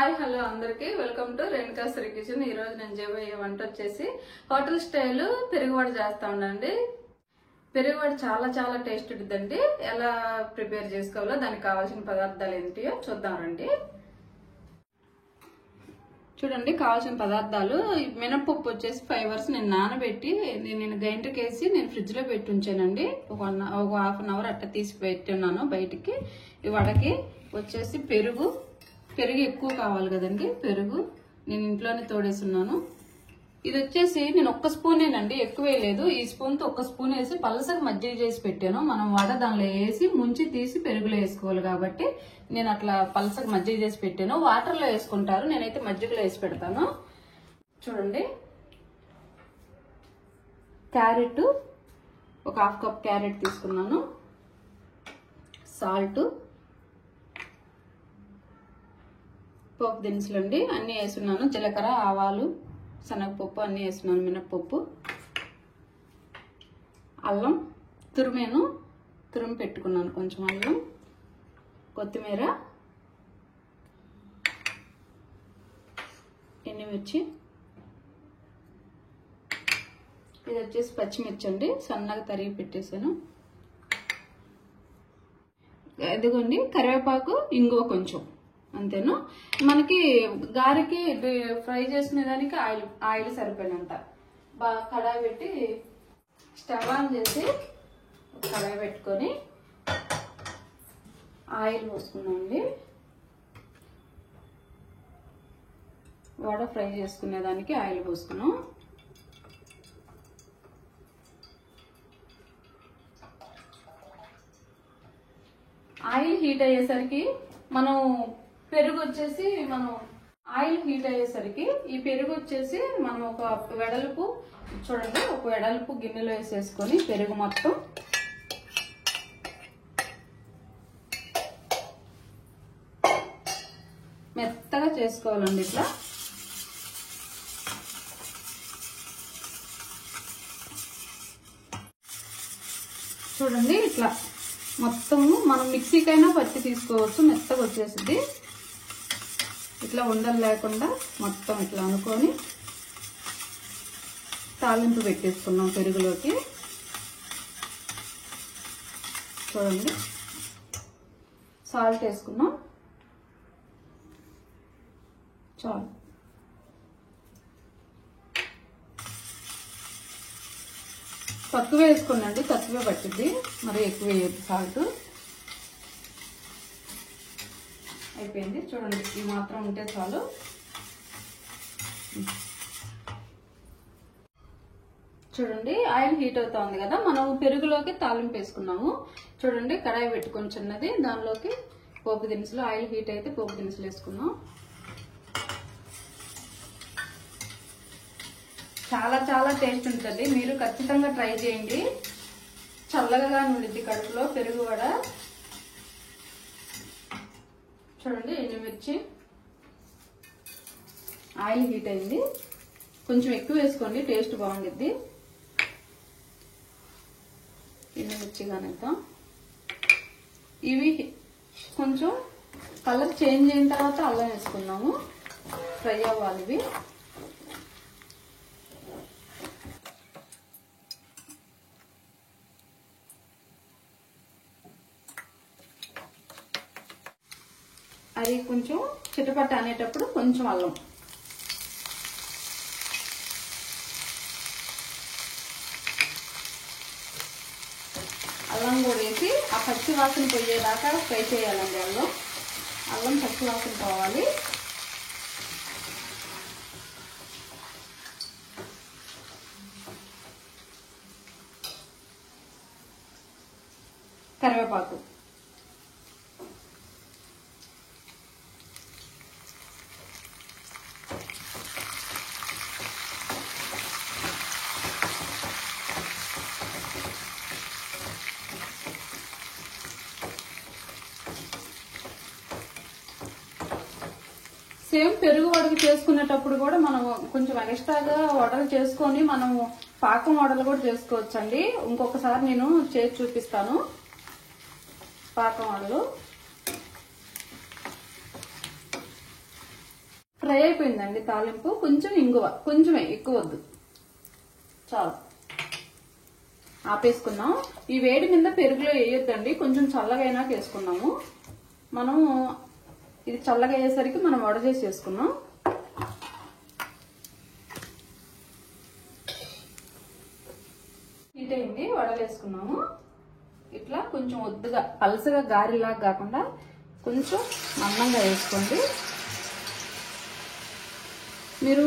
Hi hello అందరికి welcome to Renuka Sri kitchen. ఈ రోజు నేను చేయబోయే వంట వచ్చేసి హోటల్ స్టైల్ పెరుగువడ చేస్తా ఉండండి. పెరుగువడ చాలా చాలా టేస్ట్ ఉంటుందండి. ఎలా ప్రిపేర్ చేసుకోవాలో దానికి కావాల్సిన పదార్థాలు ఏంటియో చూద్దాం రండి. చూడండి, కావాల్సిన పదార్థాలు మినపప్పు వచ్చేసి 5 hours నేను నానబెట్టి నేను గ్రైండర్కి వేసి నేను ఫ్రిడ్జ్ లో పెట్టి ఉంచానండి. ఒక హాఫ్ అన్ అవర్ అట్లా తీసి పెట్టున్నాను బయటికి. ఈ వడకి వచ్చేసి పెరుగు ఎక్కువ కావాలి కదండి. పెరుగు నేను ఇంట్లోనే తోడేస్తున్నాను. ఇది వచ్చేసి నేను 1 స్పూనేనండి, ఎక్కువ వేయలేదు. ఈ స్పూన్తో 1 స్పూన్ వేసి పలసగా మజ్జిగ చేసి పెట్టాను. మనం వడ దానిలో వేసి ముంచి తీసి పెరుగులో వేసుకోవాలి కాబట్టి నేను అట్లా పలసగా మజ్జిగ చేసి పెట్టాను. వాటర్లో వేసుకుంటారు, నేనైతే మజ్జిగలో వేసి పెడతాను. చూడండి, క్యారెట్ ఒక హాఫ్ కప్ క్యారెట్ తీసుకున్నాను. సాల్ట్, పోపు దినుసులు అండి అన్నీ వేస్తున్నాను. జీలకర్ర, ఆవాలు, శనగపప్పు అన్నీ వేస్తున్నాను. మినప్పప్పు, అల్లం తురుము పెట్టుకున్నాను. కొంచెం అల్లం, కొత్తిమీర, ఎండుమిర్చి, ఇది వచ్చేసి పచ్చిమిర్చి అండి, సన్నగా తరిగి పెట్టేసాను. ఇదిగోండి కరివేపాకు, ఇంగువ కొంచెం, అంతేను. మనకి గారికి ఫ్రై చేసుకునే దానికి ఆయిల్ సరిపోయినంత. బాగా కడాయి పెట్టి స్టవ్ ఆన్ చేసి కడాయి పెట్టుకొని ఆయిల్ పోసుకున్నామండి. వడ ఫ్రై చేసుకునే దానికి ఆయిల్ పోసుకున్నాం. ఆయిల్ హీట్ అయ్యేసరికి మనం పెరుగు వచ్చేసి ఆయిల్ హీట్ అయ్యేసరికి ఈ పెరుగు వచ్చేసి మనం ఒక వెడల్పు, చూడండి, ఒక వెడల్పు గిన్నెలో వేసేసుకొని పెరుగు మొత్తం మెత్తగా చేసుకోవాలండి. ఇట్లా చూడండి, ఇట్లా మొత్తము మనం మిక్సీకైనా పట్టి తీసుకోవచ్చు. మెత్తగా వచ్చేసింది. ఇట్లా ఉండలు లేకుండా మొత్తం ఇట్లా అనుకొని తాలింపు పెట్టేసుకున్నాం పెరుగులోకి. చూడండి, సాల్ట్ వేసుకున్నాం, చాలు. తక్కువ వేసుకోండి, తక్కువే పట్టింది, మరి ఎక్కువ వేయద్దు. సాల్ట్ అయిపోయింది. చూడండి, ఈ మాత్రం ఉంటే చాలు. చూడండి, ఆయిల్ హీట్ అవుతా ఉంది కదా, మనం పెరుగులోకి తాలింపు వేసుకున్నాము. చూడండి, కడాయి పెట్టుకొని చిన్నది, దానిలోకి పోపు దినుసులు, ఆయిల్ హీట్ అయితే పోపు దినుసులు వేసుకున్నాం. చాలా చాలా టేస్ట్ ఉంటుంది, మీరు ఖచ్చితంగా ట్రై చేయండి. చల్లగా ఉండిద్ది కడుపులో పెరుగు వడ. చూడండి, ఎండుమిర్చి, ఆయిల్ హీట్ అయింది, కొంచెం ఎక్కువ వేసుకోండి, టేస్ట్ బాగుండిద్ది. ఎండుమిర్చి కానిద్దాం. ఇవి కొంచెం కలర్ చేంజ్ అయిన తర్వాత అల్లం వేసుకున్నాము. ఫ్రై అవ్వాలి ఇవి. అది కొంచెం చిటపట అనేటప్పుడు కొంచెం అల్లం, కూడా వేసి ఆ పచ్చి వాసన పోయేదాకా ఫ్రై చేయాలండి. అల్లం పచ్చి వాసన పోవాలి. కరివేపాకు, సేమ్ పెరుగు వడలు చేసుకునేటప్పుడు కూడా మనం కొంచెం ఎక్స్ట్రాగా వడలు చేసుకొని మనము పాకం వడలు కూడా చేసుకోవచ్చండి. ఇంకొకసారి నేను చేసి చూపిస్తాను పాకం వడలు. ఫ్రై అయిపోయిందండి తాలింపు. కొంచెం ఇంగువ, కొంచెమే, ఎక్కువ వద్దు, చాలు. ఆపేసుకున్నాం. ఈ వేడి మీద పెరుగులో వేయొద్దండి, కొంచెం చల్లగా అయినాక వేసుకున్నాము. మనం ఇది చల్లగా అయ్యేసరికి మనం వడ చేసి వేసుకున్నాం. ఇటైంది, వడలు వేసుకున్నాము. ఇట్లా కొంచెం ఒద్దుగా పలసగా గారెలాగా కాకుండా కొంచెం మందంగా వేసుకోండి. మీరు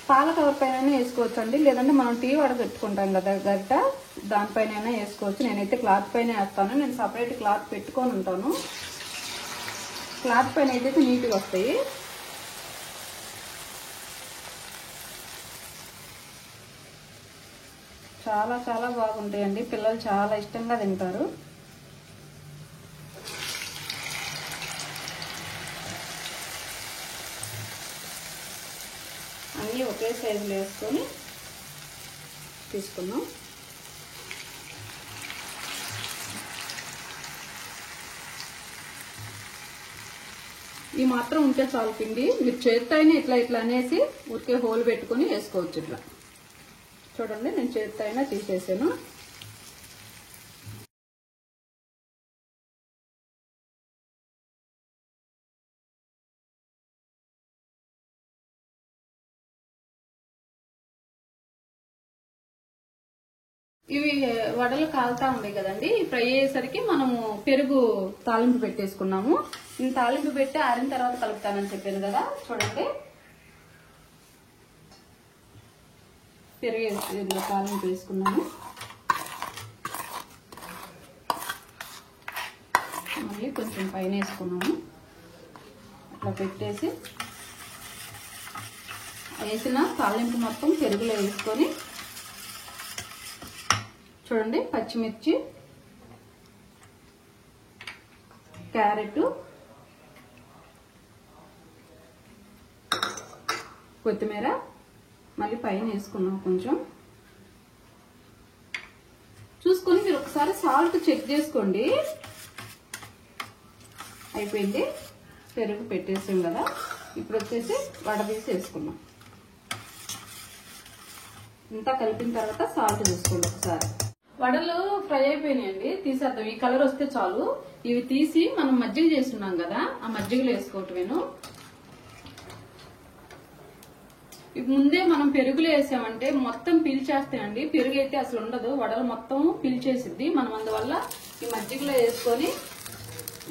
పాల కవర్ పైన వేసుకోవచ్చు అండి, లేదంటే మనం టీ వడ పెట్టుకుంటాం కదా గరిట, దానిపైన వేసుకోవచ్చు. నేనైతే క్లాత్ పైన వేస్తాను. నేను సపరేట్ క్లాత్ పెట్టుకొని ఉంటాను. క్లాత్ పైన అయితే నీట్గా వస్తాయి. చాలా చాలా బాగుంటాయండి, పిల్లలు చాలా ఇష్టంగా తింటారు. అన్నీ ఒకే సైజులో వేసుకొని తీసుకున్నాం. ఈ మాత్రం ఉంటే చాలు పిండి. మీరు చేత్తో అయినా ఇట్లా ఇట్లా అనేసి ఊరికే హోల్ పెట్టుకొని వేసుకోవచ్చు. ఇట్లా చూడండి, నేను చేత్తో అయినా తీసేసాను. ఇవి వడలు కాలుతా ఉన్నాయి కదండి, ఫ్రై అయ్యేసరికి మనము పెరుగు తాలింపు పెట్టేసుకున్నాము. నేను తాలింపు పెట్టి ఆరిన తర్వాత కలుపుతానని చెప్పాను కదా, చూడండి. పెరుగు తాలింపు వేసుకున్నాము. మళ్ళీ కొంచెం పైన వేసుకున్నాము. అట్లా పెట్టేసి వేసిన తాలింపు మొత్తం పెరుగులో వేసుకొని, చూడండి, పచ్చిమిర్చి, క్యారెట్, కొత్తిమీర మళ్ళీ పైన వేసుకున్నాం. కొంచెం చూసుకొని మీరు ఒకసారి సాల్ట్ చెక్ చేసుకోండి. అయిపోయింది, పెరుగు పెట్టేసాం కదా. ఇప్పుడు వచ్చేసి వడ తీసి వేసుకున్నాం. ఇంతా కలిపిన తర్వాత సాల్ట్ చూసుకోండి ఒకసారి. వడలు ఫ్రై అయిపోయినాయండి, తీసేద్దాం. ఈ కలర్ వస్తే చాలు. ఇవి తీసి మనం మజ్జిగ చేస్తున్నాం కదా, ఆ మజ్జిగలో వేసుకోవటమేను. ముందే మనం పెరుగులో వేసామంటే మొత్తం పీల్చేస్తాయండి. పెరుగు అయితే అసలు ఉండదు, వడలు మొత్తం పీల్చేసిద్ది. మనం అందువల్ల ఈ మజ్జిగలో వేసుకొని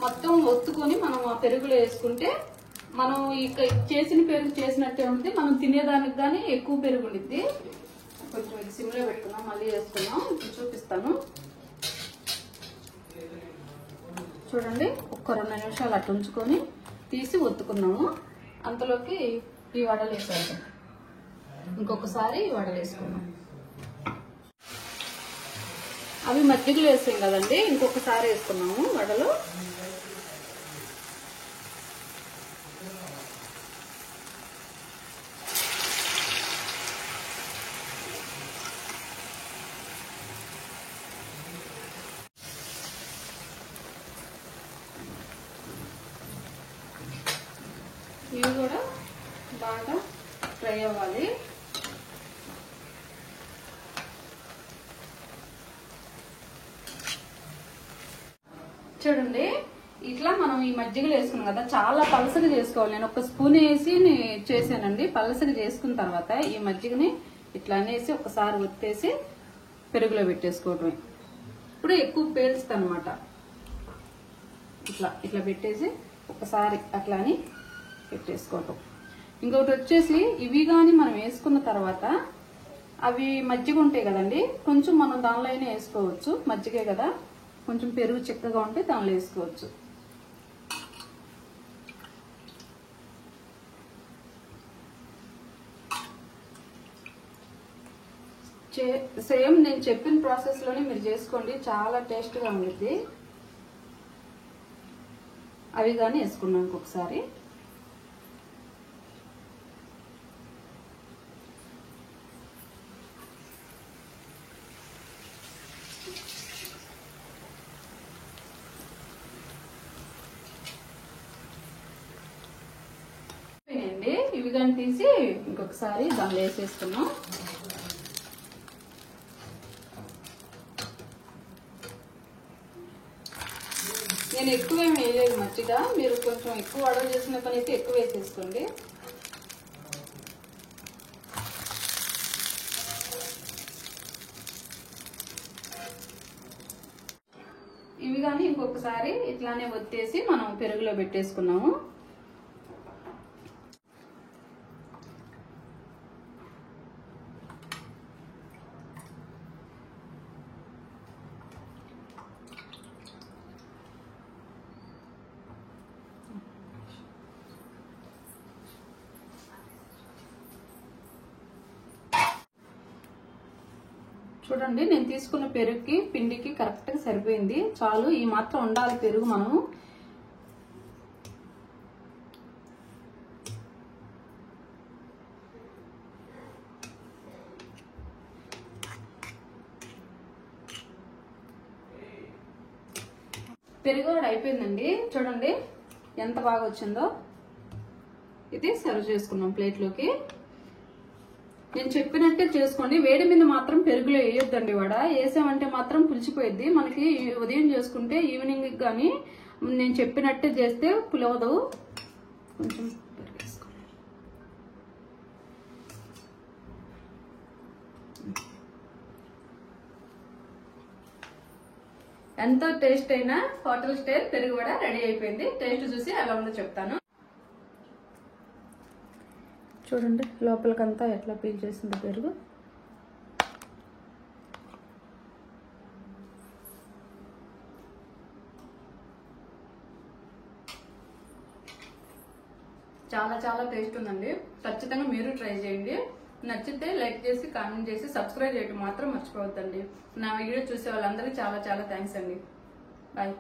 మొత్తం ఒత్తుకొని మనం ఆ పెరుగులో వేసుకుంటే మనం ఇక చేసిన పెరుగు చేసినట్టే ఉంటుంది. మనం తినేదానికి కానీ ఎక్కువ పెరుగు ఉండిద్ది. కొంచెం ఇది సిమ్లో పెట్టుకున్నాం, మళ్ళీ వేసుకున్నాం. ఇప్పుడు చూపిస్తాను. చూడండి, ఒక్క 2 నిమిషాలు అట్లా ఉంచుకొని తీసి ఒత్తుకున్నాము. అంతలోకి ఈ వడలు వేసేద్దాం. ఇంకొకసారి ఈ వడలు వేసుకున్నాం. అవి మజ్జిగలో వేసాం కదండి, ఇంకొకసారి వేసుకున్నాము వడలు. ఇవి కూడా బాగా ఫ్రై అవ్వాలి. చూడండి, ఇట్లా మనం ఈ మజ్జిగలో వేసుకున్నాం కదా, చాలా పలసగా చేసుకోవాలి. నేను ఒక స్పూన్ వేసి చేసానండి. పలసగా చేసుకున్న తర్వాత ఈ మజ్జిగని ఇట్లా అనేసి ఒకసారి ఒత్తేసి పెరుగులో పెట్టేసుకోవటమే. ఇప్పుడు ఎక్కువ పేలుస్తుంది అనమాట. ఇట్లా ఇట్లా పెట్టేసి ఒకసారి అట్లా అని పెట్టేసుకోవటం. ఇంకొకటి వచ్చేసి ఇవి కానీ మనం వేసుకున్న తర్వాత అవి మజ్జిగ ఉంటాయి కదండి, కొంచెం మనం దానిలో అయినా వేసుకోవచ్చు. మజ్జిగే కదా, కొంచెం పెరుగు చిక్కగా ఉంటే దానిలో వేసుకోవచ్చు. సేమ్ నేను చెప్పిన ప్రాసెస్ లోనే మీరు చేసుకోండి, చాలా టేస్ట్ గా ఉంటుంది. అవి కానీ వేసుకున్నాం ఇంకొకసారి. అయిపోయిందండి. ఇవి కానీ తీసి ఇంకొకసారి దానిలో వేసేసుకున్నాం. నేను ఎక్కువ ఏమి వేయలేదు మజ్జిగ, మీరు కొంచెం ఎక్కువ ఆర్డర్ చేసిన పని అయితే ఎక్కువ వేసేసుకోండి. ఇవి కానీ ఇంకొకసారి ఇట్లానే ఒత్తేసి మనం పెరుగులో పెట్టేసుకున్నాము. చూడండి, నేను తీసుకున్న పెరుగుకి పిండికి కరెక్ట్ గా సరిపోయింది. చాలు, ఈ మాత్రం ఉండాలి పెరుగు. మనం పెరుగు కూడా అయిపోయిందండి. చూడండి ఎంత బాగా వచ్చిందో. ఇది సర్వ్ చేసుకున్నాం ప్లేట్లోకి. నేను చెప్పినట్టే చేసుకోండి. వేడి మీద మాత్రం పెరుగులో వేయొద్దండి వడ. వేసామంటే మాత్రం పులిచిపోయిద్ది. మనకి ఉదయం చేసుకుంటే ఈవినింగ్ కానీ నేను చెప్పినట్టే చేస్తే పులవదు. కొంచెం ఎంతో టేస్ట్ అయిన హోటల్ స్టైల్ పెరుగు వడ రెడీ అయిపోయింది. టేస్ట్ చూసి ఎలా ఉందో చెప్తాను. చూడండి లోపలికంతా ఎట్లా పీల్ చేసింది పెరుగు. చాలా చాలా టేస్ట్ ఉందండి. ఖచ్చితంగా మీరు ట్రై చేయండి. నచ్చితే లైక్ చేసి కామెంట్ చేసి సబ్స్క్రైబ్ చేయడం మాత్రం మర్చిపోవద్దండి. నా వీడియో చూసే వాళ్ళందరికీ చాలా చాలా థ్యాంక్స్ అండి. బాయ్.